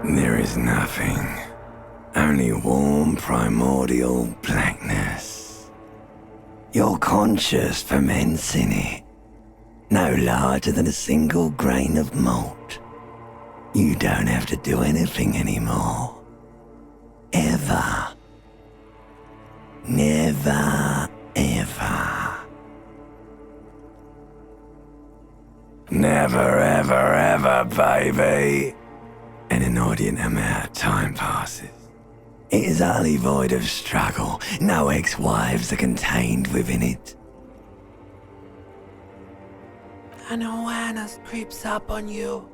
There is nothing. Only warm primordial blackness. Your conscious ferments in it. No larger than a single grain of malt. You don't have to do anything anymore. Ever. Never, ever. Never, ever, ever, baby. An inordinate amount of time passes. It is utterly void of struggle. No ex-wives are contained within it. An awareness creeps up on you.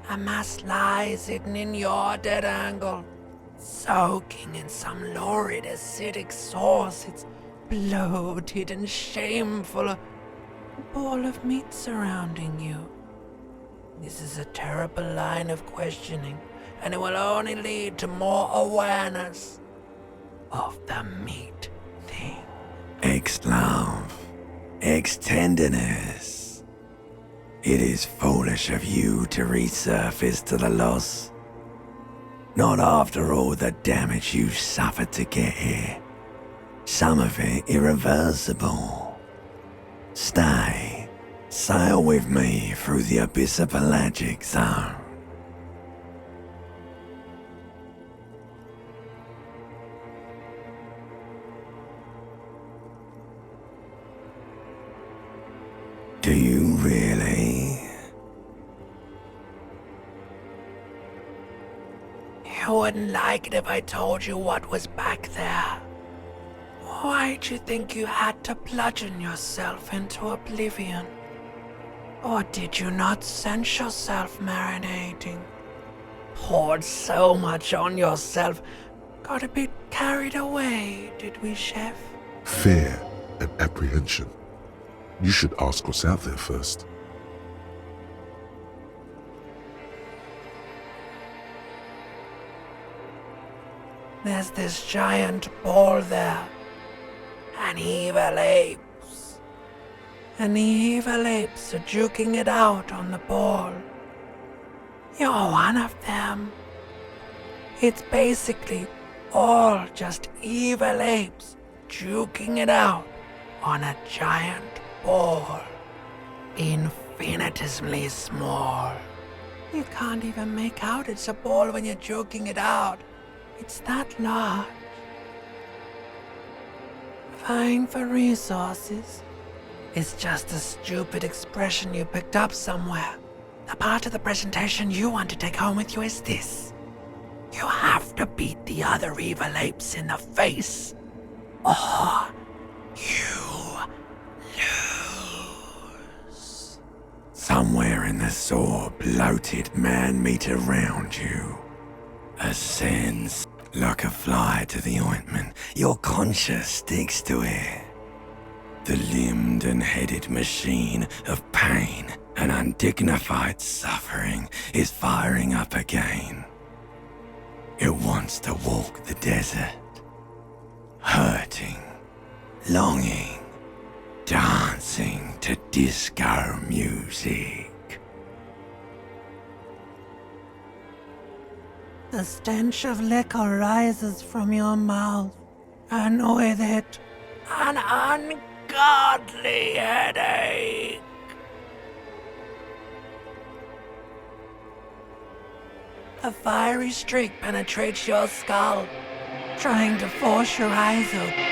A mass lies hidden in your dead angle, soaking in some lurid acidic sauce. It's bloated and shameful, a ball of meat surrounding you. This is a terrible line of questioning, and it will only lead to more awareness of the meat thing. Ex-love, ex-tenderness. It is foolish of you to resurface to the loss. Not after all the damage you suffered to get here. Some of it irreversible. Stay. Sail with me through the abyssopelagic zone. Do you really? You wouldn't like it if I told you what was back there. Why'd you think you had to bludgeon yourself into oblivion? Or did you not sense yourself marinating? Poured so much on yourself, got a bit carried away, did we, Chef? Fear and apprehension. You should ask what's out there first. There's this giant ball there. An evil apes. And the evil apes are juking it out on the ball. You're one of them. It's basically all just evil apes juking it out on a giant ball. Infinitesimally small. You can't even make out it's a ball when you're joking it out. It's that large. Vying for resources is just a stupid expression you picked up somewhere. The part of the presentation you want to take home with you is this. You have to beat the other evil apes in the face, or you lose. Somewhere in the sore, bloated man-meat around you ascends like a fly to the ointment. Your conscience sticks to it. The limbed and headed machine of pain and undignified suffering is firing up again. It wants to walk the desert, hurting, longing, dancing to disco music. The stench of liquor rises from your mouth, and with it, an ungodly headache. A fiery streak penetrates your skull, trying to force your eyes open.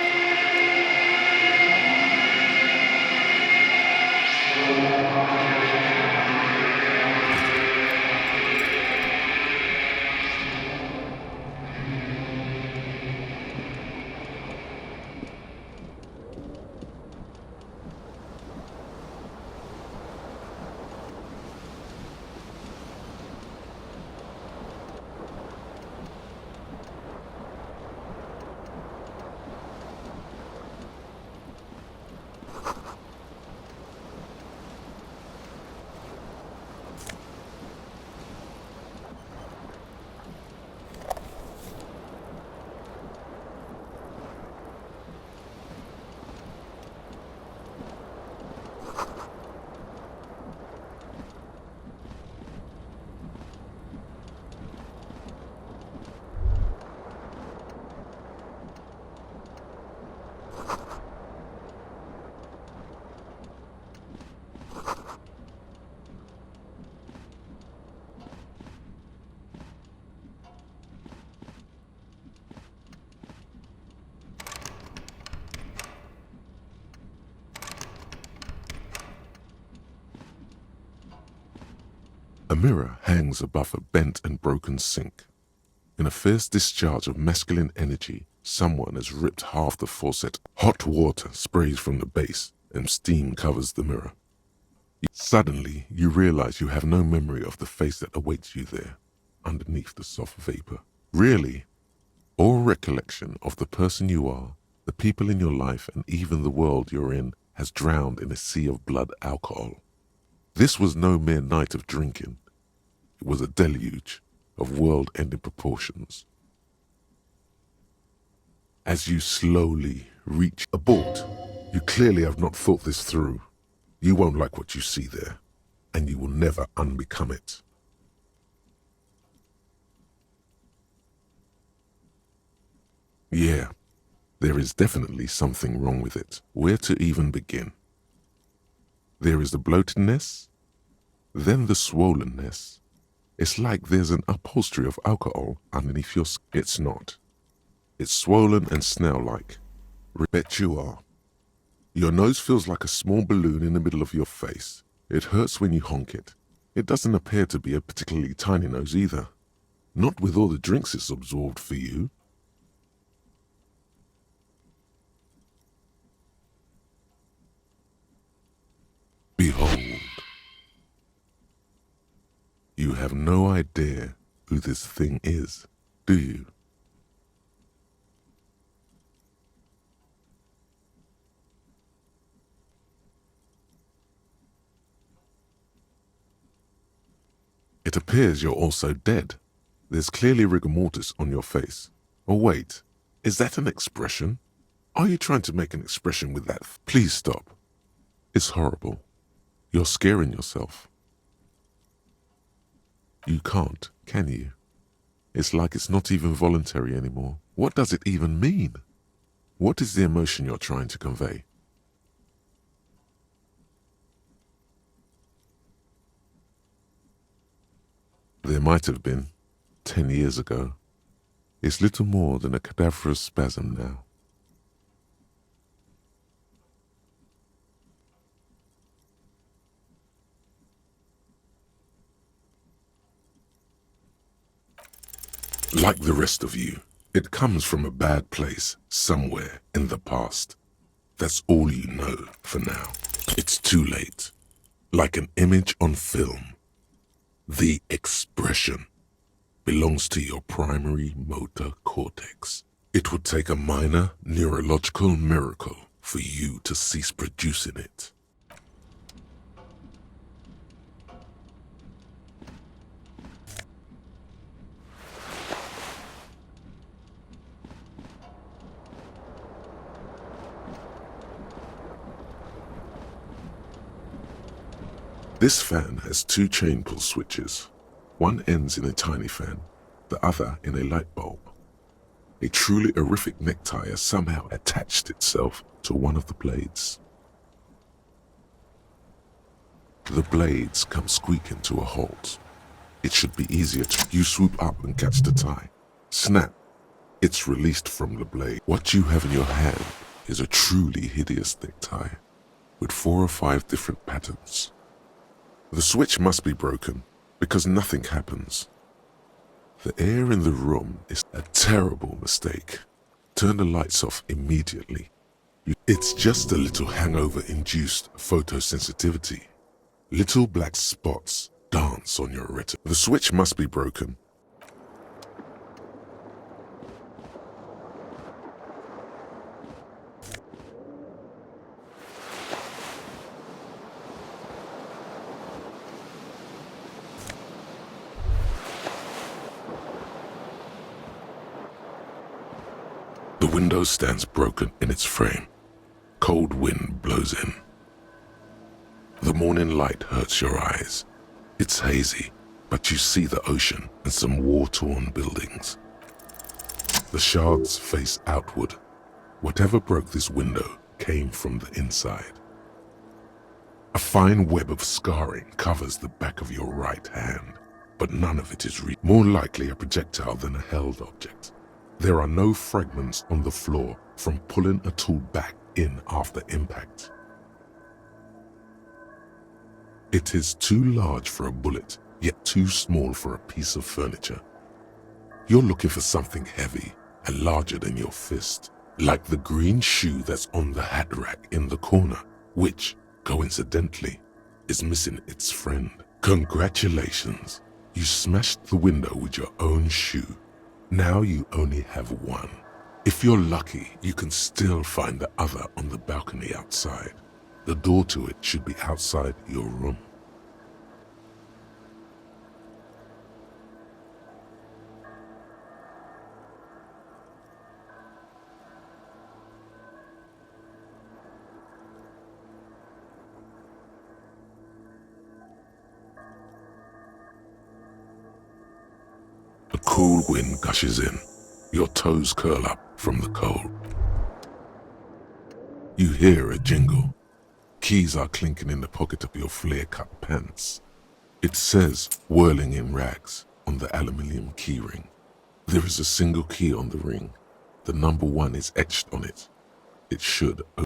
mirror hangs above a bent and broken sink. In a fierce discharge of masculine energy, someone has ripped half the faucet. Hot water sprays from the base and steam covers the mirror. Suddenly, you realize you have no memory of the face that awaits you there, underneath the soft vapor. Really, all recollection of the person you are, the people in your life, and even the world you're in has drowned in a sea of blood alcohol. This was no mere night of drinking. It was a deluge of world-ending proportions. As you slowly reach abort, you clearly have not thought this through. You won't like what you see there, and you will never unbecome it. Yeah, there is definitely something wrong with it. Where to even begin? There is the bloatedness, then the swollenness. It's like there's an upholstery of alcohol underneath your skin. It's not. It's swollen and snail-like. Bet you are. Your nose feels like a small balloon in the middle of your face. It hurts when you honk it. It doesn't appear to be a particularly tiny nose either. Not with all the drinks it's absorbed for you. Behold. You have no idea who this thing is, do you? It appears you're also dead. There's clearly rigor mortis on your face. Oh wait, is that an expression? Are you trying to make an expression with that? Please stop. It's horrible. You're scaring yourself. You can't, can you? It's like it's not even voluntary anymore. What does it even mean? What is the emotion you're trying to convey? There might have been, 10 years ago. It's little more than a cadaverous spasm now. Like the rest of you, it comes from a bad place somewhere in the past. That's all you know for now. It's too late. Like an image on film. The expression belongs to your primary motor cortex. It would take a minor neurological miracle for you to cease producing it. This fan has two chain pull switches. One ends in a tiny fan, the other in a light bulb. A truly horrific necktie has somehow attached itself to one of the blades. The blades come squeaking to a halt. It should be easier to... You swoop up and catch the tie. Snap. It's released from the blade. What you have in your hand is a truly hideous necktie with 4 or 5 different patterns. The switch must be broken because nothing happens. The air in the room is a terrible mistake. Turn the lights off immediately. It's just a little hangover-induced photosensitivity. Little black spots dance on your retina. The switch must be broken. The window stands broken in its frame. Cold wind blows in. The morning light hurts your eyes. It's hazy, but you see the ocean and some war-torn buildings. The shards face outward. Whatever broke this window came from the inside. A fine web of scarring covers the back of your right hand, but none of it is more likely a projectile than a held object. There are no fragments on the floor from pulling a tool back in after impact. It is too large for a bullet yet too small for a piece of furniture. You're looking for something heavy and larger than your fist, like the green shoe that's on the hat rack in the corner, which, coincidentally, is missing its friend. Congratulations, you smashed the window with your own shoe. Now you only have one. If you're lucky, you can still find the other on the balcony outside. The door to it should be outside your room. A cool wind gushes in. Your toes curl up from the cold. You hear a jingle. Keys are clinking in the pocket of your flare-cut pants. It says, "Whirling in rags," on the aluminium keyring. There is a single key on the ring. The number 1 is etched on it. It should open.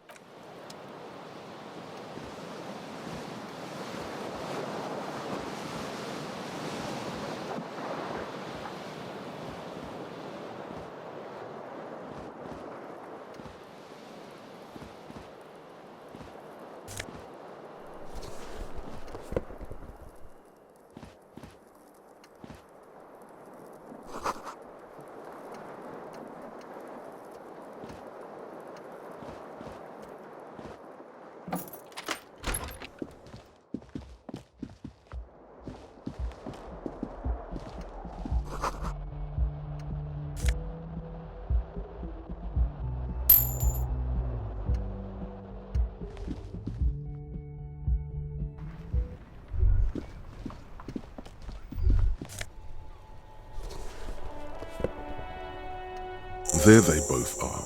There they both are.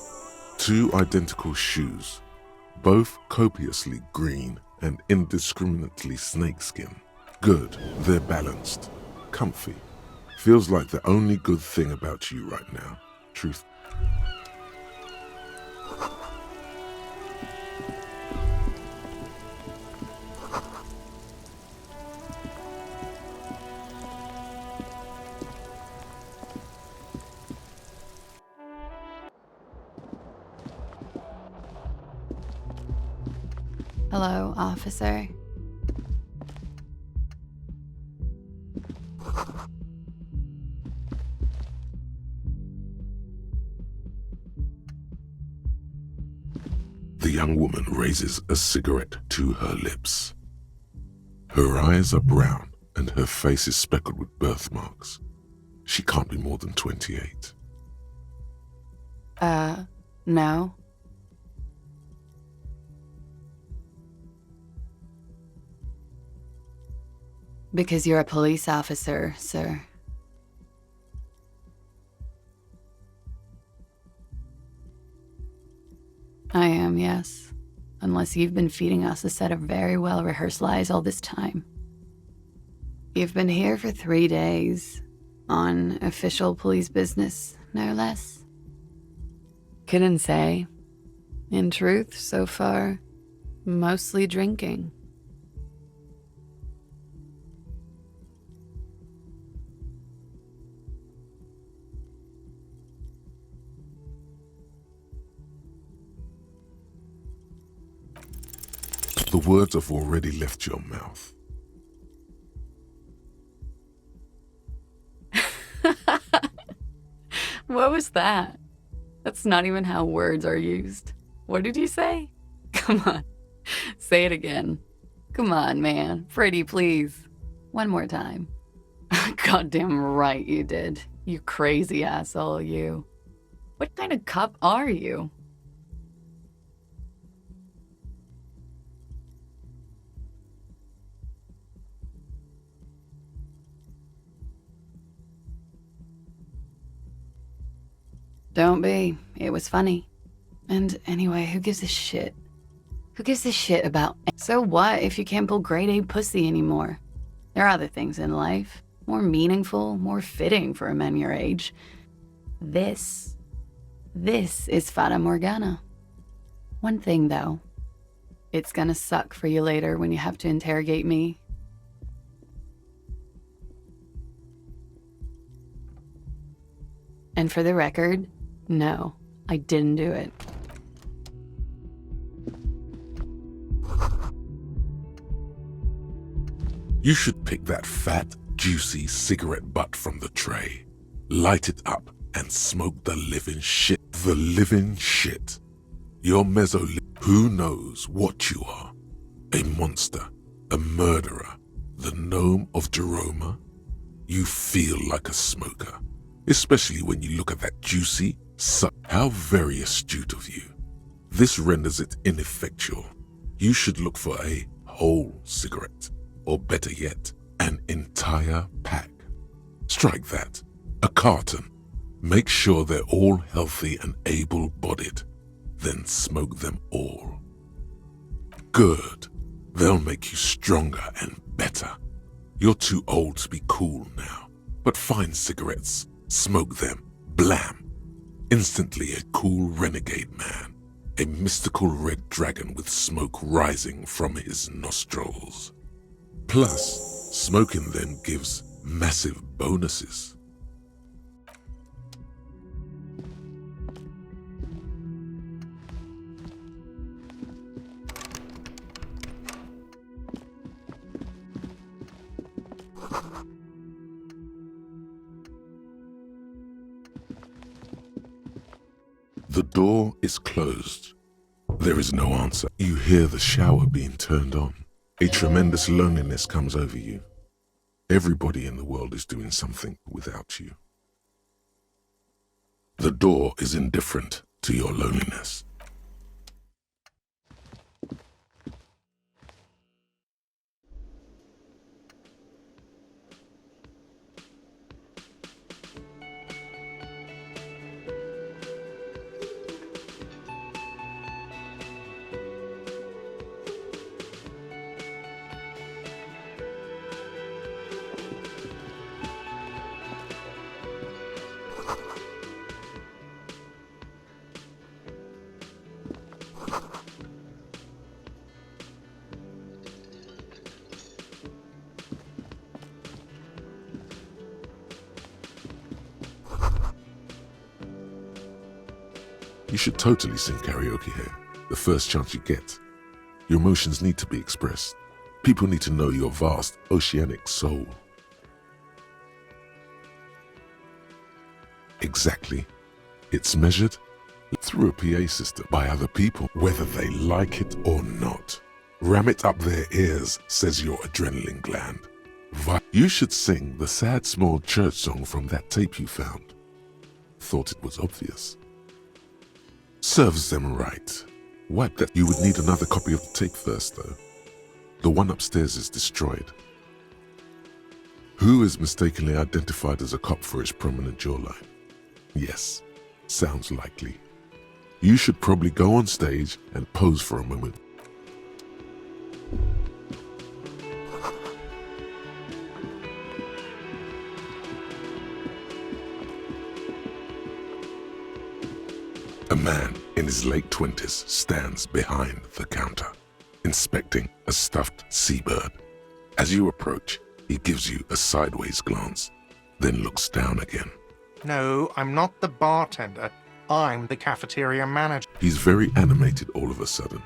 2 identical shoes, both copiously green and indiscriminately snakeskin. Good, they're balanced, comfy. Feels like the only good thing about you right now. Truth. Hello, officer. The young woman raises a cigarette to her lips. Her eyes are brown and her face is speckled with birthmarks. She can't be more than 28. No. Because you're a police officer, sir. I am, yes. Unless you've been feeding us a set of very well-rehearsed lies all this time. You've been here for 3 days, on official police business, no less. Couldn't say. In truth, so far, mostly drinking. The words have already left your mouth. What was that? That's not even how words are used. What did you say? Come on, say it again. Come on, man. Pretty, please. One more time. Goddamn right you did. You crazy asshole, you. What kind of cop are you? Don't be. It was funny. And anyway, who gives a shit? Who gives a shit about... So what if you can't pull grade A pussy anymore? There are other things in life. More meaningful, more fitting for a man your age. This is Fata Morgana. One thing, though. It's gonna suck for you later when you have to interrogate me. And for the record, no, I didn't do it. You should pick that fat, juicy cigarette butt from the tray, light it up, and smoke the living shit. The living shit. Your who knows what you are? A monster, a murderer, the gnome of Jeroma? You feel like a smoker, especially when you look at that juicy suck. How very astute of you. This renders it ineffectual. You should look for a whole cigarette, or better yet, an entire pack. Strike that, a carton. Make sure they're all healthy and able-bodied, then smoke them all. Good. They'll make you stronger and better. You're too old to be cool now, but find cigarettes, smoke them, blam. Instantly a cool renegade man, a mystical red dragon with smoke rising from his nostrils. Plus, smoking them gives massive bonuses. The door is closed. There is no answer. You hear the shower being turned on. A tremendous loneliness comes over you. Everybody in the world is doing something without you. The door is indifferent to your loneliness. You should totally sing karaoke here, the first chance you get. Your emotions need to be expressed. People need to know your vast, oceanic soul. Exactly. It's measured through a PA system by other people, whether they like it or not. Ram it up their ears, says your adrenaline gland. You should sing the sad small church song from that tape you found. Thought it was obvious. Serves them right. Wipe that. You would need another copy of the tape first, though. The one upstairs is destroyed. Who is mistakenly identified as a cop for his prominent jawline? Yes, sounds likely. You should probably go on stage and pose for a moment. A man in his late 20s stands behind the counter, inspecting a stuffed seabird. As you approach, he gives you a sideways glance, then looks down again. No, I'm not the bartender. I'm the cafeteria manager. He's very animated all of a sudden.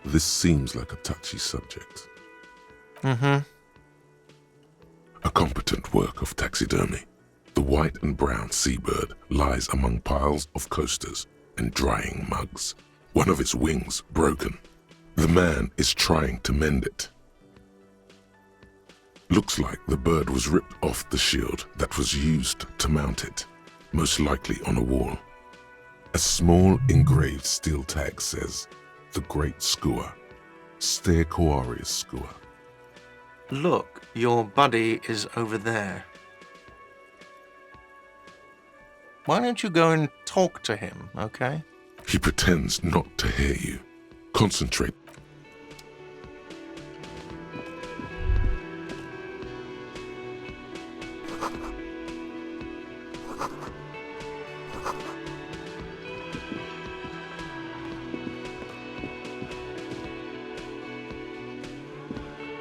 This seems like a touchy subject. Mm-hmm. A competent work of taxidermy. The white and brown seabird lies among piles of coasters and drying mugs, one of its wings broken. The man is trying to mend it. Looks like the bird was ripped off the shield that was used to mount it, most likely on a wall. A small engraved steel tag says, "The Great Skua, Steaquarius Skua." Look, your buddy is over there. Why don't you go and talk to him, okay? He pretends not to hear you. Concentrate.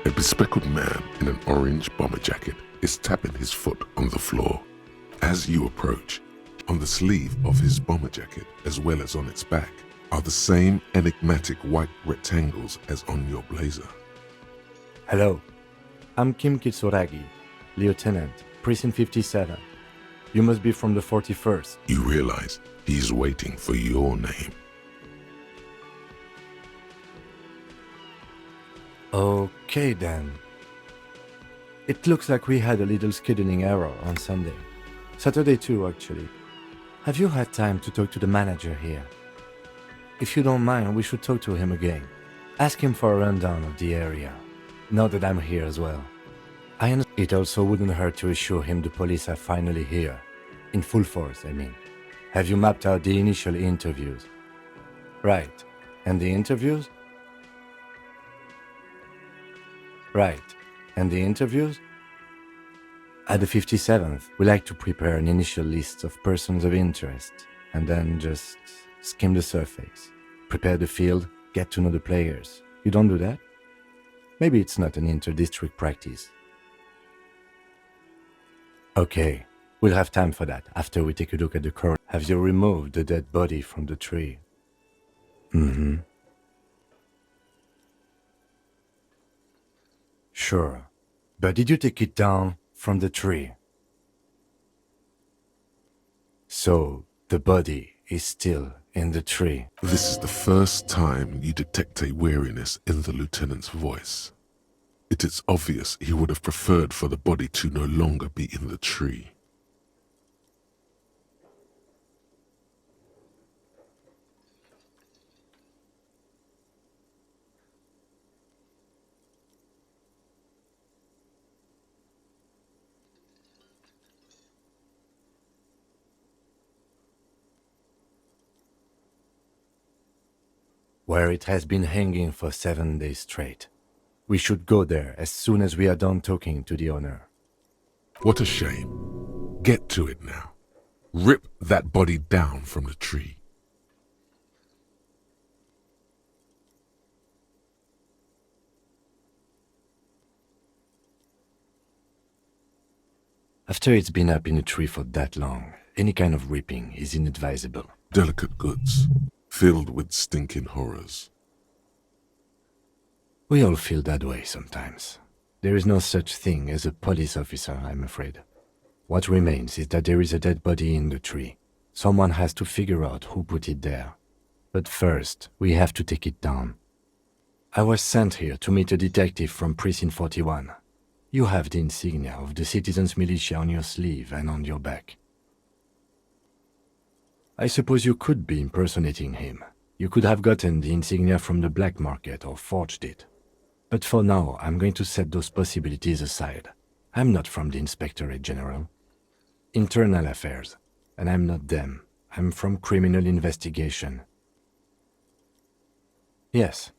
A bespectacled man in an orange bomber jacket is tapping his foot on the floor. As you approach, On the sleeve of his bomber jacket, as well as on its back, are the same enigmatic white rectangles as on your blazer. Hello, I'm Kim Kitsuragi, Lieutenant, Precinct 57. You must be from the 41st. You realize he's waiting for your name. Okay then. It looks like we had a little scheduling error on Sunday. Saturday too, actually. Have you had time to talk to the manager here? If you don't mind, we should talk to him again. Ask him for a rundown of the area. Now that I'm here as well. It also wouldn't hurt to assure him the police are finally here. In full force, I mean. Have you mapped out the initial interviews? Right. And the interviews? Right. And the interviews? At the 57th, we like to prepare an initial list of persons of interest, and then just skim the surface. Prepare the field, get to know the players. You don't do that? Maybe it's not an inter-district practice. Okay, we'll have time for that after we take a look at the corpse. Have you removed the dead body from the tree? Mm-hmm. Sure. But did you take it down from the tree? So, the body is still in the tree. This is the first time you detect a weariness in the lieutenant's voice. It is obvious he would have preferred for the body to no longer be in the tree. Where it has been hanging for 7 days straight. We should go there as soon as we are done talking to the owner. What a shame. Get to it now. Rip that body down from the tree. After it's been up in a tree for that long, any kind of ripping is inadvisable. Delicate goods, filled with stinking horrors. We all feel that way sometimes. There is no such thing as a police officer, I'm afraid. What remains is that there is a dead body in the tree. Someone has to figure out who put it there. But first, we have to take it down. I was sent here to meet a detective from Precinct 41. You have the insignia of the citizens' militia on your sleeve and on your back. I suppose you could be impersonating him. You could have gotten the insignia from the black market or forged it. But for now, I'm going to set those possibilities aside. I'm not from the Inspectorate General. Internal affairs. And I'm not them. I'm from criminal investigation. Yes.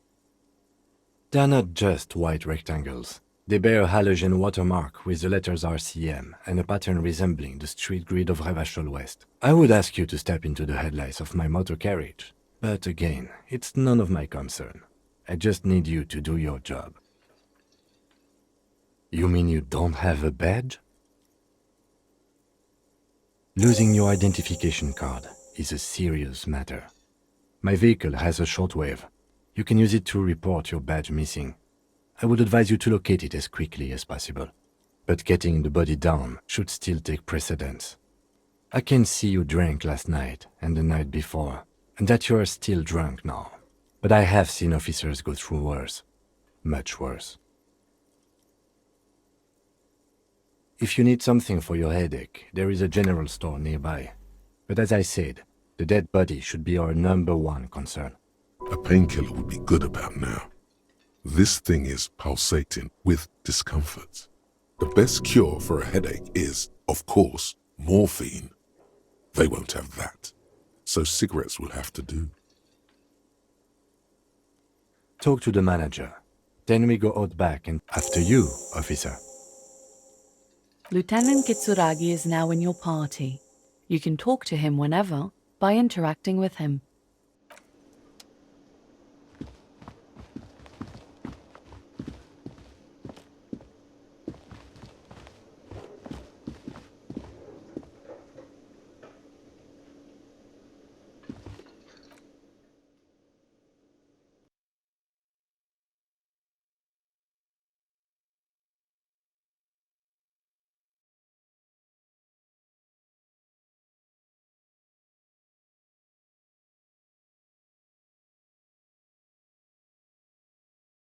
They're not just white rectangles. They bear a halogen watermark with the letters RCM and a pattern resembling the street grid of Revachol West. I would ask you to step into the headlights of my motor carriage. But again, it's none of my concern. I just need you to do your job. You mean you don't have a badge? Losing your identification card is a serious matter. My vehicle has a shortwave. You can use it to report your badge missing. I would advise you to locate it as quickly as possible. But getting the body down should still take precedence. I can see you drank last night and the night before, and that you are still drunk now. But I have seen officers go through worse. Much worse. If you need something for your headache, there is a general store nearby. But as I said, the dead body should be our #1 concern. A painkiller would be good about now. This thing is pulsating with discomfort. The best cure for a headache is, of course, morphine. They won't have that, so cigarettes will have to do. Talk to the manager. Then we go out back and after you, officer. Lieutenant Kitsuragi is now in your party. You can talk to him whenever by interacting with him.